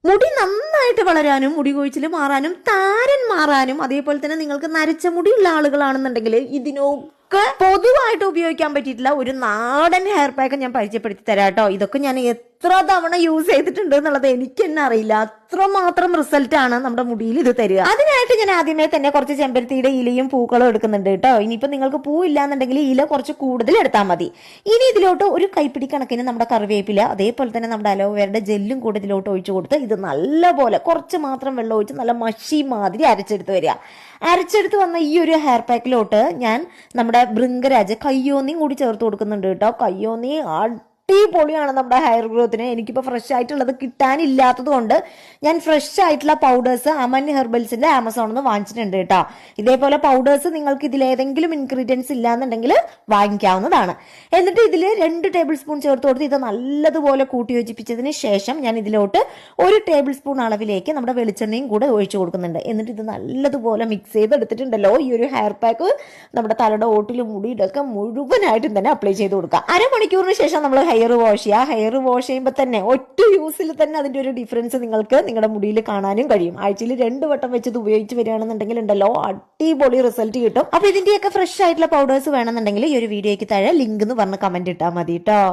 മുടി നന്നായിട്ട് വളരാനും മുടി കൊഴിച്ചിൽ മാറാനും താരൻ മാറാനും അതേപോലെ തന്നെ നിങ്ങൾക്ക് നരച്ച മുടിയുള്ള ആളുകളാണെന്നുണ്ടെങ്കിൽ ഇതിനൊക്കെ പൊതുവായിട്ട് ഉപയോഗിക്കാൻ പറ്റിയിട്ടുള്ള ഒരു നാടൻ ഹെയർ പാക്ക് ഞാൻ പരിചയപ്പെടുത്തി തരാം കേട്ടോ. ഇതൊക്കെ ഞാൻ എത്ര തവണ യൂസ് ചെയ്തിട്ടുണ്ട് എന്നുള്ളത് എനിക്ക് തന്നെ അറിയില്ല. അത്രമാത്രം റിസൾട്ട് ആണ് നമ്മുടെ മുടിയിൽ ഇത് തരിക. അതിനായിട്ട് ഞാൻ ആദ്യമേ തന്നെ കുറച്ച് ചെമ്പരത്തിയുടെ ഇലയും പൂക്കളും എടുക്കുന്നുണ്ട് കേട്ടോ. ഇനിയിപ്പോ നിങ്ങൾക്ക് പൂ ഇല്ലാന്നുണ്ടെങ്കിൽ ഇല കുറച്ച് കൂടുതൽ എടുത്താൽ മതി. ഇനി ഇതിലോട്ട് ഒരു കൈപ്പിടി കണക്കിന് നമ്മുടെ കറിവേപ്പില അതേപോലെ തന്നെ നമ്മുടെ അലോവേരയുടെ ജെല്ലും കൂടെ ഇതിലോട്ട് ഒഴിച്ചു കൊടുത്ത് ഇത് നല്ലപോലെ കുറച്ച് മാത്രം വെള്ളം ഒഴിച്ച് നല്ല മഷി മാതിരി അരച്ചെടുത്ത് വരിക. അരച്ചെടുത്ത് വന്ന ഈ ഒരു ഹെയർ പാക്കിലോട്ട് ഞാൻ നമ്മുടെ ഭൃംഗരാജ് കയ്യോന്നിയും കൂടി ചേർത്ത് കൊടുക്കുന്നുണ്ട് കേട്ടോ. കയ്യോന്നി അടിപൊളിയാണ് നമ്മുടെ ഹെയർ ഗ്രോത്തിന്. എനിക്കിപ്പോൾ ഫ്രഷ് ആയിട്ടുള്ളത് കിട്ടാനില്ലാത്തത് കൊണ്ട് ഞാൻ ഫ്രഷ് ആയിട്ടുള്ള പൗഡേഴ്സ് അമൻ ഹെർബൽസിന്റെ ആമസോണിൽ നിന്ന് വാങ്ങിച്ചിട്ടുണ്ട് കേട്ടോ. ഇതേപോലെ പൗഡേഴ്സ് നിങ്ങൾക്ക് ഇതിലേതെങ്കിലും ഇൻഗ്രീഡിയൻസ് ഇല്ലാന്നുണ്ടെങ്കിൽ വാങ്ങിക്കാവുന്നതാണ്. എന്നിട്ട് ഇതിൽ 2 ടേബിൾ സ്പൂൺ ചേർത്ത് കൊടുത്ത് ഇത് നല്ലതുപോലെ കൂട്ടി യോജിപ്പിച്ചതിന് ശേഷം ഞാൻ ഇതിലോട്ട് 1 ടേബിൾ സ്പൂൺ അളവിലേക്ക് നമ്മുടെ വെളിച്ചെണ്ണയും കൂടെ ഒഴിച്ചു കൊടുക്കുന്നുണ്ട്. എന്നിട്ട് ഇത് നല്ലതുപോലെ മിക്സ് ചെയ്തെടുത്തിട്ടുണ്ടല്ലോ ഈ ഒരു ഹെയർ പാക്ക് നമ്മുടെ തലയുടെ ഓട്ടിലും മുടിയിലൊക്കെ മുഴുവനായിട്ടും തന്നെ അപ്ലൈ ചെയ്ത് കൊടുക്കുക. അരമണിക്കൂറിന് ശേഷം നമ്മൾ ഹെയർ വാഷ് ചെയ്യുക. ഹെയർ വാഷ് ചെയ്യുമ്പോൾ തന്നെ ഒറ്റ യൂസിൽ തന്നെ അതിന്റെ ഒരു ഡിഫറൻസ് നിങ്ങൾക്ക് നിങ്ങളുടെ മുടിയിൽ കാണാനും കഴിയും. ആഴ്ചയിൽ 2 വട്ടം വെച്ച് ഇത് ഉപയോഗിച്ച് വരികയാണെന്നുണ്ടെങ്കിൽ ഉണ്ടല്ലോ അടിപൊളി റിസൾട്ട് കിട്ടും. അപ്പൊ ഇതിന്റെയൊക്കെ ഫ്രഷ് ആയിട്ടുള്ള പൗഡേഴ്സ് വേണമെന്നുണ്ടെങ്കിൽ ഈ ഒരു വീഡിയോയ്ക്ക് താഴെ ലിങ്ക് എന്ന് പറഞ്ഞ് കമന്റ് ഇട്ടാൽ മതി കേട്ടോ.